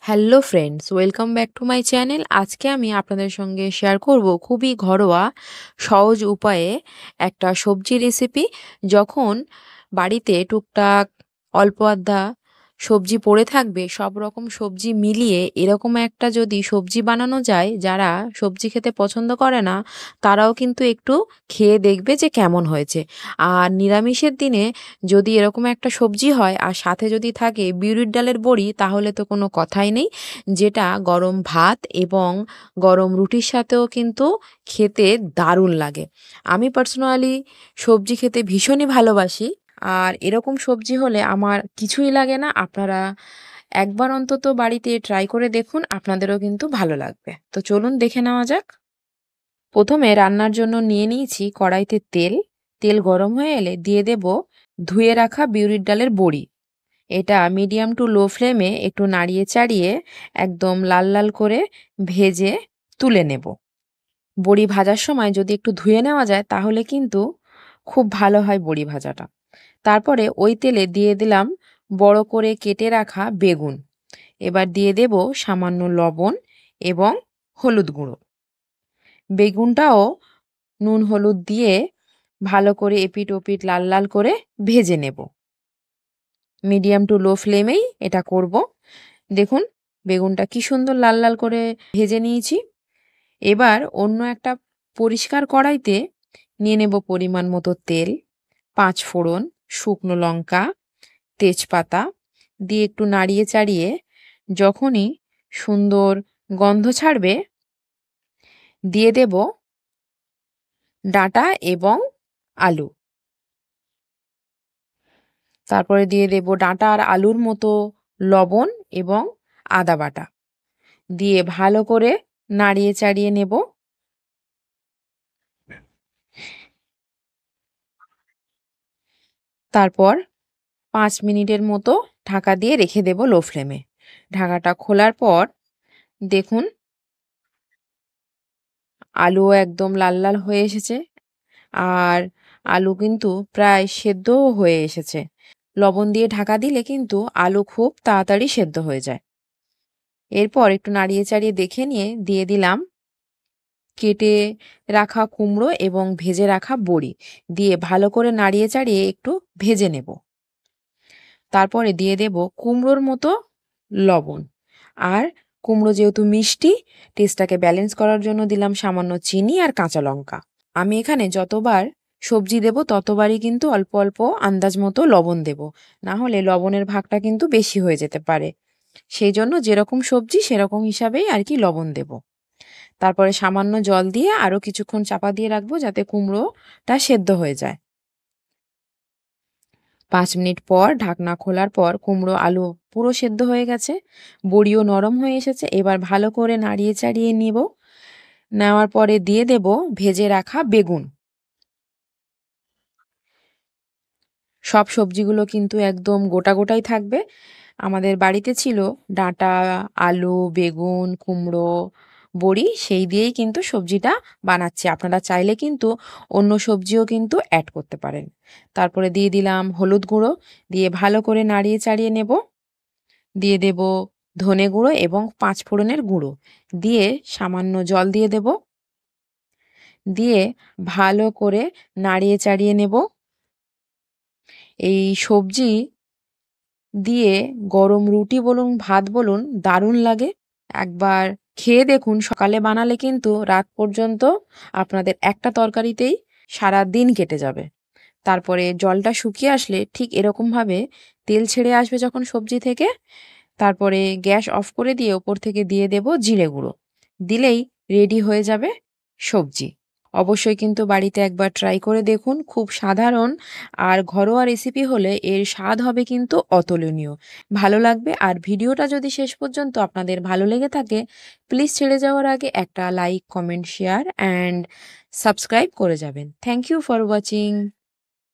Hello friends, welcome back to my channel. আজকে আমি আপনাদের সঙ্গে শেয়ার করব খুবই ঘরোয়া সহজ উপায়ে একটা সবজি রেসিপি। যখন বাড়িতে টুকটাক অল্প আধা সবজি পড়ে থাকবে, সব রকম সবজি মিলিয়ে এরকম একটা যদি সবজি বানানো যায়, যারা সবজি খেতে পছন্দ করে না তারাও কিন্তু একটু খেয়ে দেখবে যে কেমন হয়েছে। আর নিরামিষের দিনে যদি এরকম একটা সবজি হয় আর সাথে যদি থাকে বিউলির ডালের বড়ি, তাহলে তো কোনো কথাই নেই, যেটা গরম ভাত এবং গরম রুটির সাথেও কিন্তু খেতে দারুণ লাগে। আমি পার্সোনালি সবজি খেতে ভীষণই ভালোবাসি, আর এরকম সবজি হলে আমার কিছুই লাগে না। আপনারা একবার অন্তত বাড়িতে ট্রাই করে দেখুন, আপনাদেরও কিন্তু ভালো লাগবে। তো চলুন দেখে নেওয়া যাক। প্রথমে রান্নার জন্য নিয়ে নিয়েছি কড়াইতে তেল। তেল গরম হয়ে এলে দিয়ে দেব ধুয়ে রাখা বিউলির ডালের বড়ি। এটা মিডিয়াম টু লো ফ্লেমে একটু নাড়িয়ে চাড়িয়ে একদম লাল লাল করে ভেজে তুলে নেব। বড়ি ভাজার সময় যদি একটু ধুয়ে নেওয়া যায় তাহলে কিন্তু খুব ভালো হয় বড়ি ভাজাটা। তারপরে ওই তেলে দিয়ে দিলাম বড় করে কেটে রাখা বেগুন। এবার দিয়ে দেব সামান্য লবণ এবং হলুদ গুঁড়ো। বেগুনটাও নুন হলুদ দিয়ে ভালো করে এপিট ওপিট লাল লাল করে ভেজে নেব। মিডিয়াম টু লো ফ্লেমেই এটা করব। দেখুন বেগুনটা কি সুন্দর লাল লাল করে ভেজে নিয়েছি। এবার অন্য একটা পরিষ্কার কড়াইতে নিয়ে নেব পরিমাণ মতো তেল, 5 ফোড়ন, শুকনো লঙ্কা, তেজপাতা দিয়ে একটু নাড়িয়ে চাড়িয়ে যখনই সুন্দর গন্ধ ছাড়বে দিয়ে দেব ডাঁটা এবং আলু। তারপরে দিয়ে দেব ডাঁটা আর আলুর মতো লবণ এবং আদা বাটা দিয়ে ভালো করে নাড়িয়ে চাড়িয়ে নেব। তারপর 5 মিনিটের মতো ঢাকা দিয়ে রেখে দেব লো ফ্লেমে। ঢাকাটা খোলার পর দেখুন আলুও একদম লাল লাল হয়ে এসেছে, আর আলু কিন্তু প্রায় সেদ্ধও হয়ে এসেছে। লবণ দিয়ে ঢাকা দিলে কিন্তু আলু খুব তাড়াতাড়ি সেদ্ধ হয়ে যায়। এরপর একটু নাড়িয়ে চাড়িয়ে দেখে নিয়ে দিয়ে দিলাম কেটে রাখা কুমড়ো এবং ভেজে রাখা বড়ি দিয়ে ভালো করে নাড়িয়ে চাড়িয়ে একটু ভেজে নেব। তারপরে দিয়ে দেব কুমড়োর মতো লবণ। আর কুমড়ো যেহেতু মিষ্টি, টেস্টটাকে ব্যালেন্স করার জন্য দিলাম সামান্য চিনি আর কাঁচা লঙ্কা। আমি এখানে যতবার সবজি দেব ততবারই কিন্তু অল্প অল্প আন্দাজ মতো লবণ দেব, না হলে লবণের ভাগটা কিন্তু বেশি হয়ে যেতে পারে। সেই জন্য যেরকম সবজি সেরকম হিসাবেই আর কি লবণ দেব। তারপরে সামান্য জল দিয়ে আরও কিছুক্ষণ চাপা দিয়ে রাখবো যাতে কুমড়োটা সেদ্ধ হয়ে যায়। 5 মিনিট পর ঢাকনা খোলার পর কুমড়ো আলু পুরো সেদ্ধ হয়ে গেছে, বড়িও নরম হয়ে এসেছে। এবার ভালো করে নাড়িয়ে চাড়িয়ে নেব। নেওয়ার পরে দিয়ে দেব ভেজে রাখা বেগুন। সব সবজিগুলো কিন্তু একদম গোটা গোটাই থাকবে। আমাদের বাড়িতে ছিল ডাঁটা, আলু, বেগুন, কুমড়ো, বড়ি, সেই দিয়েই কিন্তু সবজিটা বানাচ্ছি। আপনারা চাইলে কিন্তু অন্য সবজিও কিন্তু অ্যাড করতে পারেন। তারপরে দিয়ে দিলাম হলুদ গুঁড়ো, দিয়ে ভালো করে নাড়িয়ে চাড়িয়ে নেব। দিয়ে দেব ধনে গুঁড়ো এবং 5 ফোড়নের গুঁড়ো, দিয়ে সামান্য জল দিয়ে দেব। দিয়ে ভালো করে নাড়িয়ে চাড়িয়ে নেব। এই সবজি দিয়ে গরম রুটি বলুন ভাত বলুন দারুণ লাগে। একবার খেয়ে দেখুন, সকালে বানালে কিন্তু রাত পর্যন্ত আপনাদের একটা তরকারিতেই সারাদিন কেটে যাবে। তারপরে জলটা শুকিয়ে আসলে ঠিক এরকমভাবে তেল ছেড়ে আসবে যখন সবজি থেকে, তারপরে গ্যাস অফ করে দিয়ে ওপর থেকে দিয়ে দেব জিরে গুঁড়ো। দিলেই রেডি হয়ে যাবে সবজি। অবশ্যই কিন্তু বাড়িতে একবার ট্রাই করে দেখুন, খুব সাধারণ আর ঘরোয়া রেসিপি হলে এর স্বাদ হবে কিন্তু অতুলনীয়। ভালো লাগবে। আর ভিডিওটা যদি শেষ পর্যন্ত আপনাদের ভালো লেগে থাকে, প্লিজ ছেড়ে যাওয়ার আগে একটা like, comment, share and subscribe করে যাবেন। Thank you for watching.